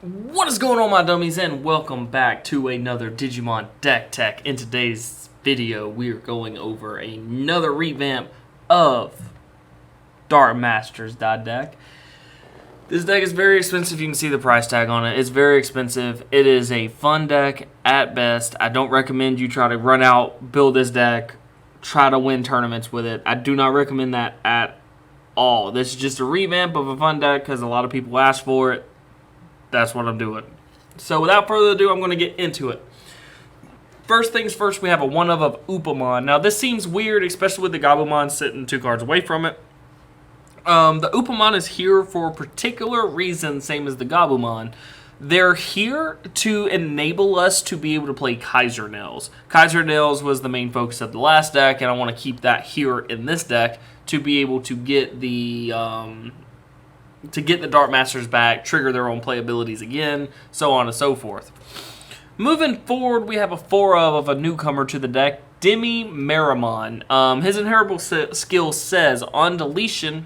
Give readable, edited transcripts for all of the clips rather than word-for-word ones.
What is going on, my dummies, and welcome back to another Digimon Deck Tech. In today's video, we are going over another revamp of Dark Masters deck. This deck is very expensive. You can see the price tag on it. It's very expensive. It is a fun deck at best. I don't recommend you try to run out, build this deck, try to win tournaments with it. I do not recommend that at all. This is just a revamp of a fun deck because a lot of people ask for it. That's what I'm doing. So without further ado, I'm going to get into it. First things first, we have a one-of Upamon. Now this seems weird, especially with the Gogumon sitting 2 cards away from it. The Upamon is here for a particular reason, same as the Gogumon. They're here to enable us to be able to play Kaiser Nails. Kaiser Nails was the main focus of the last deck, and I want to keep that here in this deck to be able to get the Dark Masters back, trigger their own playabilities again, so on and so forth. Moving forward, we have a 4-of a newcomer to the deck, Demi Marimon. His inheritable skill says, on deletion,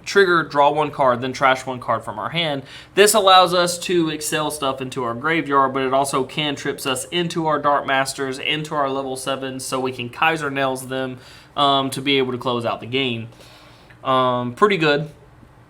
trigger, draw 1 card, then trash 1 card from our hand. This allows us to excel stuff into our graveyard, but it also cantrips us into our Dark Masters, into our level 7s, so we can Kaiser Nails them to be able to close out the game. Pretty good.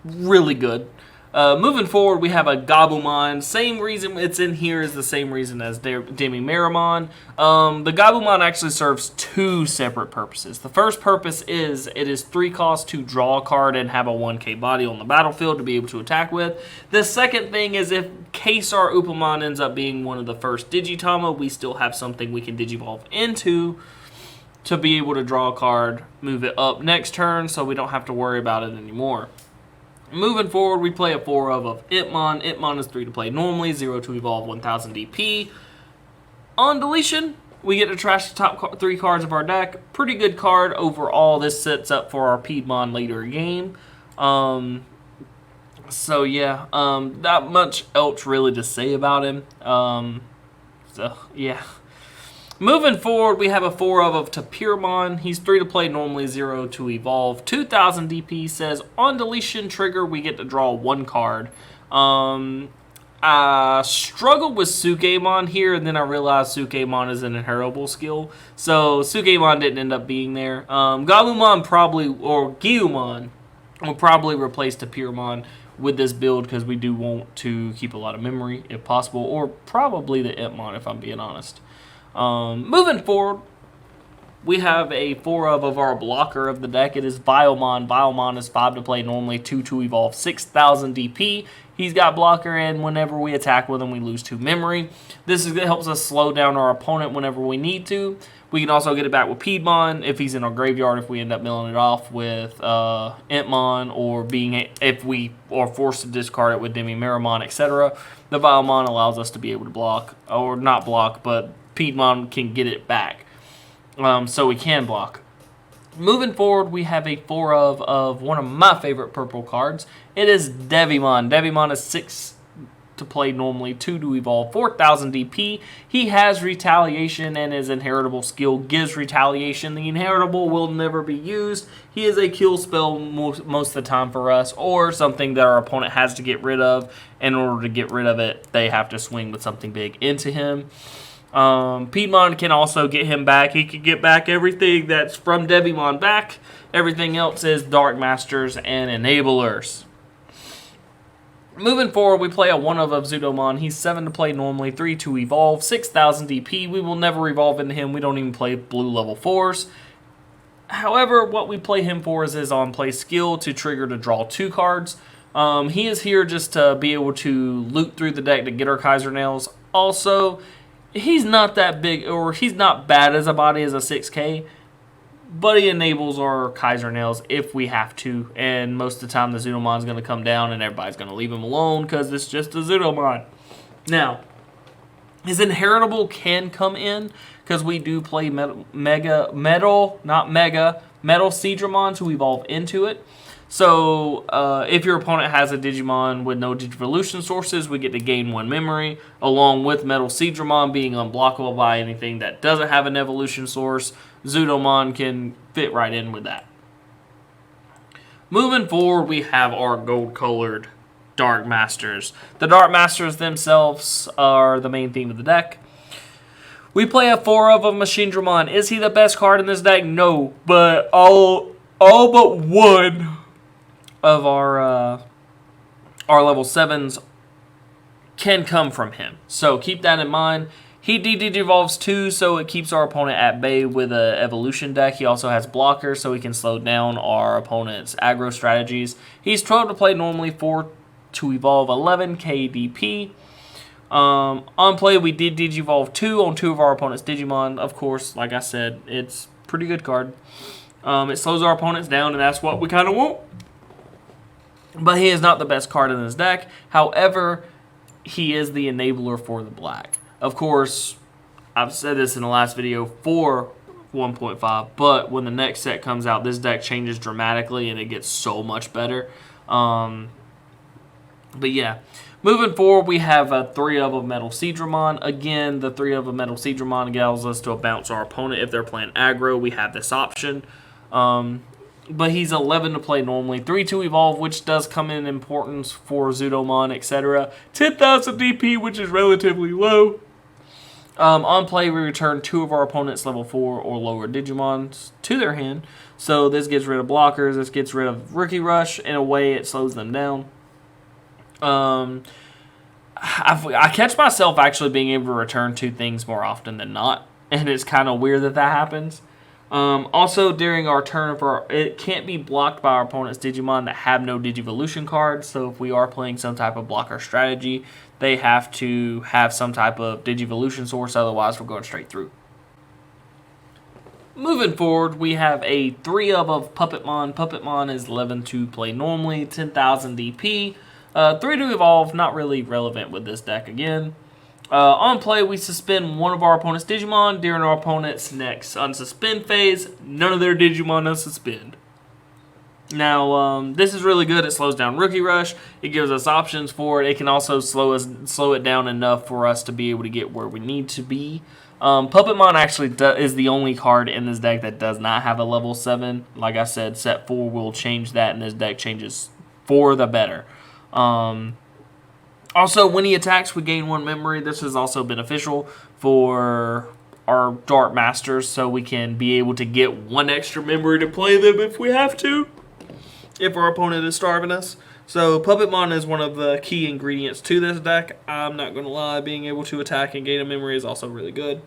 Really good. Moving forward, we have a Gogumon. Same reason it's in here is the same reason as Demi Marimon. The Gogumon actually serves 2 separate purposes. The first purpose is it is 3 costs to draw a card and have a 1k body on the battlefield to be able to attack with. The second thing is if case our Upamon ends up being one of the first Digitama, we still have something we can Digivolve into to be able to draw a card, move it up next turn so we don't have to worry about it anymore. Moving forward, we play a 4-of Itmon. Itmon is 3 to play normally, 0 to evolve, 1000 DP. On deletion, we get to trash the top 3 cards of our deck. Pretty good card overall. This sets up for our Piedmon later game. So yeah, not much else really to say about him. So yeah. Moving forward, we have a 4-of Devymon. He's 3 to play normally, 0 to evolve. 2000 DP says, on deletion trigger, we get to draw 1 card. I struggled with Sukemon here, and then I realized Sukemon is an inheritable skill. So Sukemon didn't end up being there. Gogumon Guiumon will probably replace Devymon with this build because we do want to keep a lot of memory if possible, or probably the Itmon if I'm being honest. Moving forward, we have a 4-of our blocker of the deck. It is Biomon. Biomon is 5 to play normally, 2 to evolve, 6000 DP. He's got blocker, and whenever we attack with him, we lose 2 memory. This helps us slow down our opponent whenever we need to. We can also get it back with Piedmon if he's in our graveyard, if we end up milling it off with Entmon, or if we are forced to discard it with Demi Marimon, etc. The Biomon allows us to be able to block, or not block, but Piedmon can get it back, so we can block. Moving forward, we have a 4-of one of my favorite purple cards. It is Devymon. Devymon is 6 to play normally, 2 to evolve, 4000 DP. He has retaliation, and his inheritable skill gives retaliation. The inheritable will never be used. He is a kill spell most of the time for us, or something that our opponent has to get rid of. In order to get rid of it, they have to swing with something big into him. Piedmon can also get him back. He can get back everything that's from Devymon back. Everything else is Dark Masters and Enablers. Moving forward, we play a 1-of Zudomon. He's 7 to play normally, 3 to evolve, 6000 DP. We will never evolve into him. We don't even play blue level 4s. However, what we play him for is his on-play skill to trigger to draw 2 cards. He is here just to be able to loot through the deck to get our Kaiser Nails. Also, he's not that big, or he's not bad as a body as a 6k, but he enables our Kaiser Nails if we have to, and most of the time the Zudomon's going to come down and everybody's going to leave him alone because it's just a Zudomon. Now, his inheritable can come in because we do play Metal Seedramon to evolve into it. So, if your opponent has a Digimon with no Digivolution sources, we get to gain 1 memory, along with Metal Seedramon being unblockable by anything that doesn't have an evolution source. Zudomon can fit right in with that. Moving forward, we have our gold-colored Dark Masters. The Dark Masters themselves are the main theme of the deck. We play a 4 of a Machine Dramon. Is he the best card in this deck? No, but all but one of our level 7s can come from him. So keep that in mind. He de-evolves too, so it keeps our opponent at bay with an evolution deck. He also has blockers, so he can slow down our opponent's aggro strategies. He's 12 to play normally, 4 to evolve, 11 KDP. On play, we did Digivolve 2 on 2 of our opponent's Digimon. Of course, like I said, it's a pretty good card. It slows our opponents down, and that's what we kind of want. But he is not the best card in this deck. However, he is the enabler for the black. Of course, I've said this in the last video for 1.5, but when the next set comes out, this deck changes dramatically, and it gets so much better. But yeah. Moving forward, we have a 3 of a Metal Seedramon. Again, the 3 of a Metal Seedramon allows us to bounce our opponent. If they're playing aggro, we have this option. But he's 11 to play normally. 3 to evolve, which does come in importance for Zudomon, etc. 10,000 DP, which is relatively low. On play, we return 2 of our opponent's level 4 or lower Digimons to their hand. So this gets rid of blockers. This gets rid of Rookie Rush. In a way, it slows them down. I catch myself actually being able to return 2 things more often than not, and it's kind of weird that happens. Also, during our turn, it can't be blocked by our opponent's Digimon that have no Digivolution cards, so if we are playing some type of blocker strategy, they have to have some type of Digivolution source, otherwise we're going straight through. Moving forward, we have a 3 of Puppetmon. Puppetmon is 11 to play normally, 10,000 DP. 3 to evolve, not really relevant with this deck again. On play, we suspend 1 of our opponent's Digimon during our opponent's next unsuspend phase. None of their Digimon unsuspend. Now, this is really good. It slows down Rookie Rush. It gives us options for it. It can also slow it down enough for us to be able to get where we need to be. Puppetmon actually is the only card in this deck that does not have a level 7. Like I said, set 4 will change that, and this deck changes for the better. Also, when he attacks, we gain 1 memory. This is also beneficial for our Dark Masters, so we can be able to get 1 extra memory to play them if we have to, if our opponent is starving us. So, Puppetmon is one of the key ingredients to this deck. I'm not going to lie, being able to attack and gain a memory is also really good.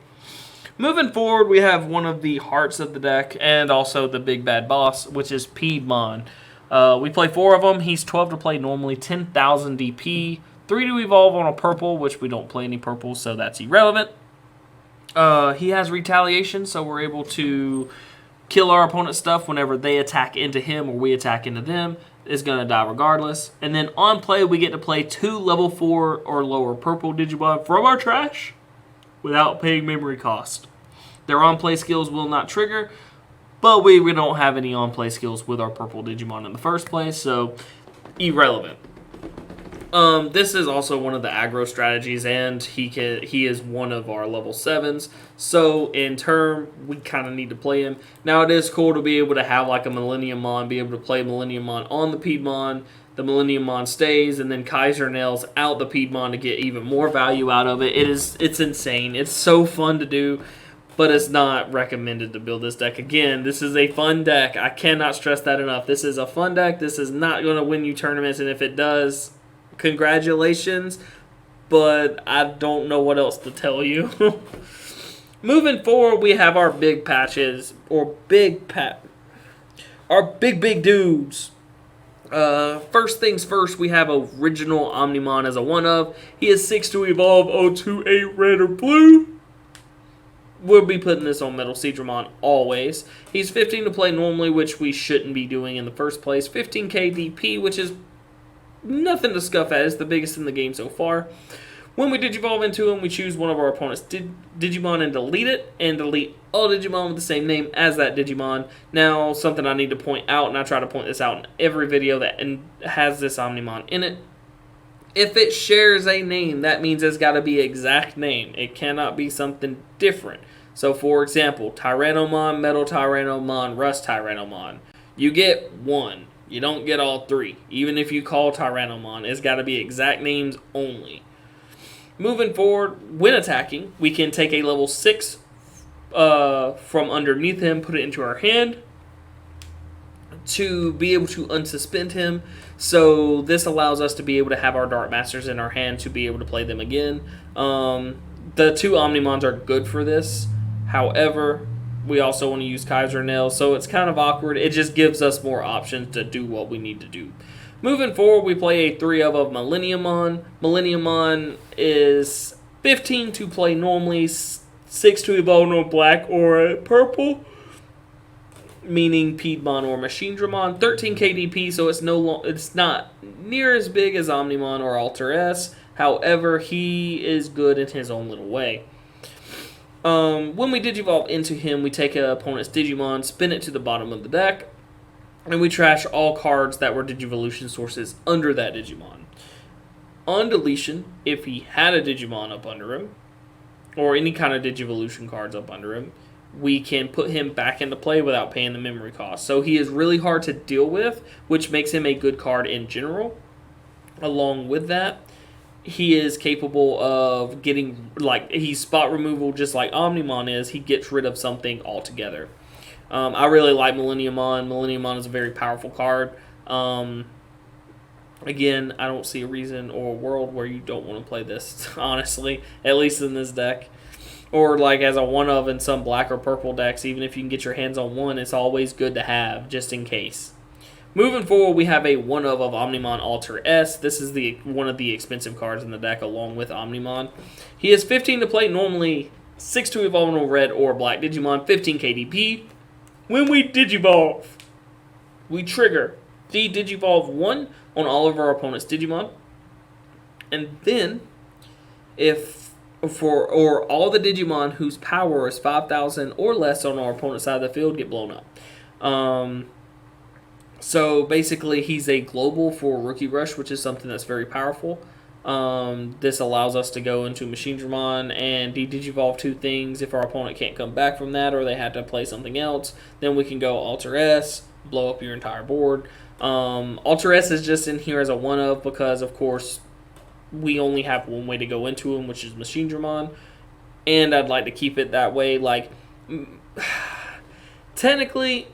Moving forward, we have one of the hearts of the deck, and also the big bad boss, which is Piedmon. We play 4 of them. He's 12 to play normally, 10,000 DP. 3 to evolve on a purple, which we don't play any purple, so that's irrelevant. He has retaliation, so we're able to kill our opponent's stuff whenever they attack into him or we attack into them. It's going to die regardless. And then on play, we get to play 2 level 4 or lower purple Digimon from our trash without paying memory cost. Their on-play skills will not trigger, but we don't have any on-play skills with our purple Digimon in the first place, so irrelevant. This is also one of the aggro strategies, and he is one of our level 7s, so in turn, we kind of need to play him. Now, it is cool to be able to have like a Millenniummon, be able to play Millenniummon on the Piedmon, the Millenniummon stays, and then Kaiser Nails out the Piedmon to get even more value out of it. It's insane. It's so fun to do, but it's not recommended to build this deck. Again, this is a fun deck. I cannot stress that enough. This is a fun deck. This is not going to win you tournaments, and if it does, congratulations, but I don't know what else to tell you. Moving forward, we have our big patches, or our big dudes. First things first, we have original Omnimon as a 1 of. He is 6 to evolve, 0 to 8 red or blue. We'll be putting this on Metal Seedramon always. He's 15 to play normally, which we shouldn't be doing in the first place. 15k DP, which is nothing to scuff at. It's the biggest in the game so far. When we Digivolve into him, we choose one of our opponent's Digimon and delete it, and delete all Digimon with the same name as that Digimon. Now, something I need to point out, and I try to point this out in every video that has this Omnimon in it. If it shares a name, that means it's got to be exact name. It cannot be something different. So, for example, Tyrannomon, Metal Tyrannomon, Rust Tyrannomon. You get 1. You don't get all 3. Even if you call Tyrannomon, it's got to be exact names only. Moving forward, when attacking, we can take a level 6 from underneath him, put it into our hand to be able to unsuspend him. So this allows us to be able to have our Dark Masters in our hand to be able to play them again. The 2 Omnimons are good for this. However, we also want to use Kaiser Nails, so it's kind of awkward. It just gives us more options to do what we need to do. Moving forward, we play a 3 of Millenniumon. Millenniumon is 15 to play normally, 6 to evolve on black or purple, meaning Piedmon or Machinedramon. 13 KDP, so it's not near as big as Omnimon or Alter S. However, he is good in his own little way. When we Digivolve into him, we take an opponent's Digimon, spin it to the bottom of the deck, and we trash all cards that were Digivolution sources under that Digimon. On deletion, if he had a Digimon up under him, or any kind of Digivolution cards up under him, we can put him back into play without paying the memory cost. So he is really hard to deal with, which makes him a good card in general. Along with that, he is capable of getting, he's spot removal just like Omnimon is. He gets rid of something altogether. I really like Millenniumon. Millenniumon is a very powerful card. Again, I don't see a reason or a world where you don't want to play this, honestly, at least in this deck. Or as a one-of in some black or purple decks, even if you can get your hands on one, it's always good to have, just in case. Moving forward, we have a one-of Omnimon Alter S. This is one of the expensive cards in the deck, along with Omnimon. He is 15 to play normally, 6 to evolve on red or black Digimon, 15 KDP. When we Digivolve, we trigger the Digivolve 1 on all of our opponent's Digimon. And then, all the Digimon whose power is 5,000 or less on our opponent's side of the field get blown up. So basically, he's a global for Rookie Rush, which is something that's very powerful. This allows us to go into Machinedramon and Digivolve 2 things. If our opponent can't come back from that or they have to play something else, then we can go Alter S, blow up your entire board. Alter S is just in here as a one-of because, of course, we only have one way to go into him, which is Machinedramon. And I'd like to keep it that way. Technically,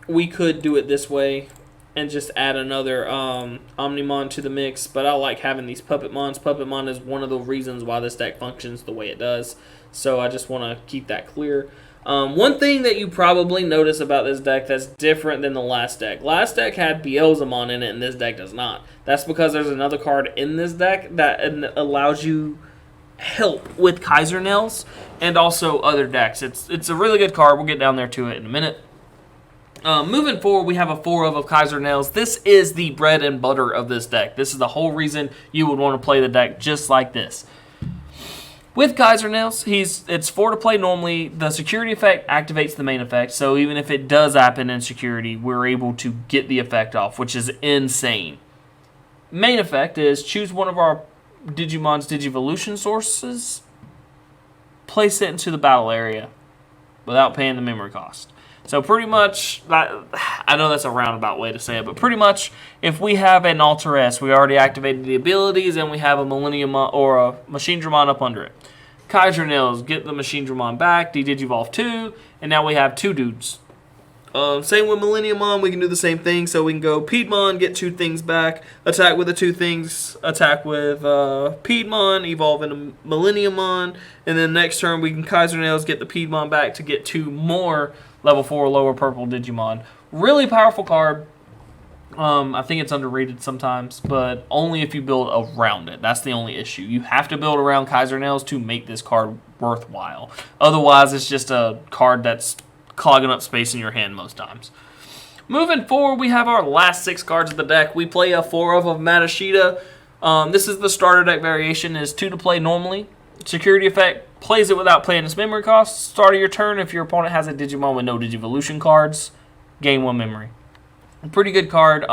we could do it this way and just add another Omnimon to the mix, but I like having these Puppetmons. Puppetmon is one of the reasons why this deck functions the way it does, so I just want to keep that clear. One thing that you probably notice about this deck that's different than the last deck. Last deck had Biomon in it, and this deck does not. That's because there's another card in this deck that allows you help with Kaiser Nails and also other decks. It's a really good card. We'll get down there to it in a minute. Moving forward, we have a 4 of Kaiser Nails. This is the bread and butter of this deck. This is the whole reason you would want to play the deck just like this. With Kaiser Nails, it's 4 to play normally. The security effect activates the main effect, so even if it does happen in security, we're able to get the effect off, which is insane. Main effect is choose one of our Digimon's Digivolution sources, place it into the battle area without paying the memory cost. So pretty much, I know that's a roundabout way to say it, but pretty much if we have an Alter S, we already activated the abilities and we have a Millennium or a Machinedramon up under it. Kaiser Nails, get the Machinedramon back, Digivolve 2, and now we have 2 dudes. Same with Millenniumon, we can do the same thing. So we can go Piedmon, get 2 things back, attack with the 2 things, attack with Piedmon, evolve into Millenniumon, and then next turn we can Kaiser Nails, get the Piedmon back to get 2 more level 4 lower purple Digimon. Really powerful card. I think it's underrated sometimes, but only if you build around it. That's the only issue. You have to build around Kaiser Nails to make this card worthwhile. Otherwise, it's just a card that's clogging up space in your hand most times. Moving forward, we have our last 6 cards of the deck. We play a 4 of Matashita. This is the starter deck variation. Is 2 to play normally. Security effect, plays it without paying its memory cost. Start of your turn, if your opponent has a Digimon with no Digivolution cards, gain 1 memory. A pretty good card.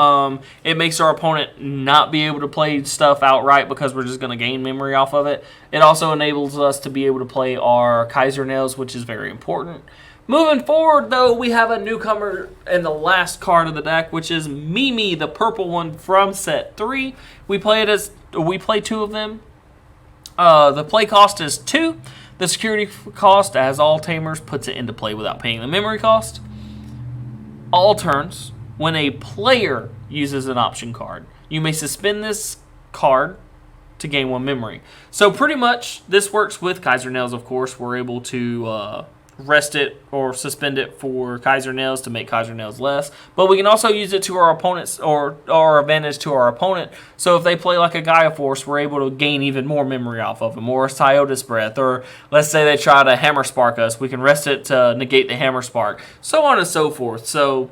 It makes our opponent not be able to play stuff outright because we're just going to gain memory off of it. It also enables us to be able to play our Kaiser Nails, which is very important. Moving forward, though, we have a newcomer in the last card of the deck, which is Mimi, the purple one from set 3. We play 2 of them. The play cost is 2. The security cost, as all tamers, puts it into play without paying the memory cost. All turns, when a player uses an option card, you may suspend this card to gain 1 memory. So pretty much, this works with Kaiser Nails, of course. We're able to rest it or suspend it for Kaiser Nails to make Kaiser Nails less. But we can also use it to our opponents or our advantage to our opponent. So if they play like a Gaia Force, we're able to gain even more memory off of them. Or a Sciotus Breath. Or let's say they try to Hammer Spark us. We can rest it to negate the Hammer Spark. So on and so forth. So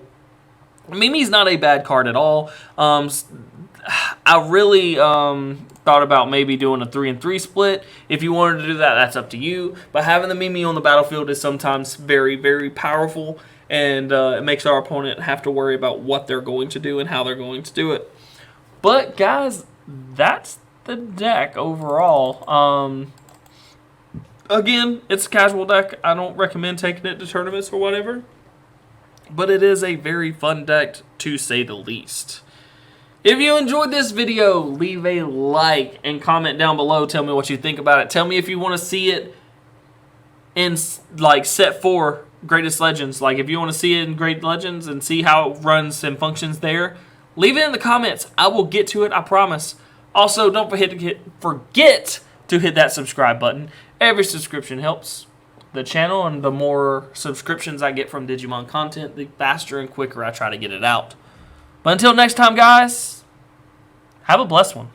Mimi's not a bad card at all. I really thought about maybe doing a 3-3 split. If you wanted to do that, that's up to you. But having the Mimi on the battlefield is sometimes very, very powerful. And it makes our opponent have to worry about what they're going to do and how they're going to do it. But guys, that's the deck overall. Again, it's a casual deck. I don't recommend taking it to tournaments or whatever. But it is a very fun deck, to say the least. If you enjoyed this video, leave a like and comment down below. Tell me what you think about it. Tell me if you want to see it in like set 4 Greatest Legends. Like if you want to see it in Great Legends and see how it runs and functions there, leave it in the comments. I will get to it, I promise. Also, don't forget to hit that subscribe button. Every subscription helps the channel, and the more subscriptions I get from Digimon content, the faster and quicker I try to get it out. But until next time, guys, have a blessed one.